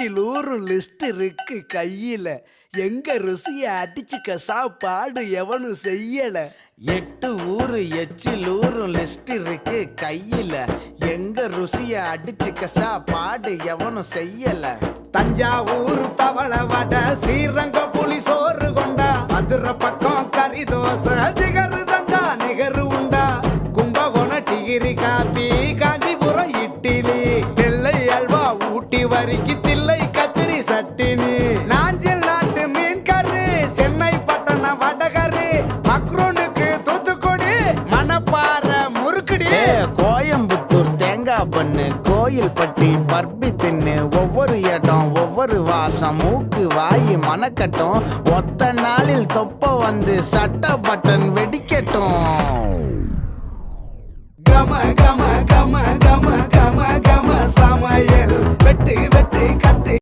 நூறு லிஸ்ட் இருக்கு கையில. எங்க ருசிய அடிச்சுக்க சாப்பாடு எவனும் செய்யல. 8 ஊரு எச்சிலூரும் லிஸ்ட் இருக்கு கையில. எங்க ருசிய அடிச்சுக்க சாப்பாடு எவனும் செய்யல. தஞ்சாவூர் தவள வடை, ஸ்ரீரங்க புலி சோறு கொண்டா, மதுரை பக்கம் கறி தோசை, திகரு தந்தா நிகரு உண்டா, கும்பகோணம் டிகிரி காப்பி, காஞ்சிபுரம் இட்லி, நெல்லை அல்வா ஊட்டி வரிக்கு தில்லை கத்திரி சட்டினி, நாஞ்சில் நாட்டு மீன் கறி, சென்னை பட்டண வடகரு, மக்ரூனுக்கு தூத்துக்குடி, மணப்பாறை முறுக்குடி, கோயம்புத்தூர் தேங்காய் பண்ணு, கோயில் பட்டி பர்பி தின்னு, ஒவ்வொரு இடம் ஒவ்வொரு வாசம், மூக்கு வாயி மணக்கட்டும், ஒத்த நாளில் தொப்ப வந்து சட்ட பட்டன் வெடிக்கட்டும். கம கம கம கம கம கம சமையல் வெட்டு வெட்டு கட்டு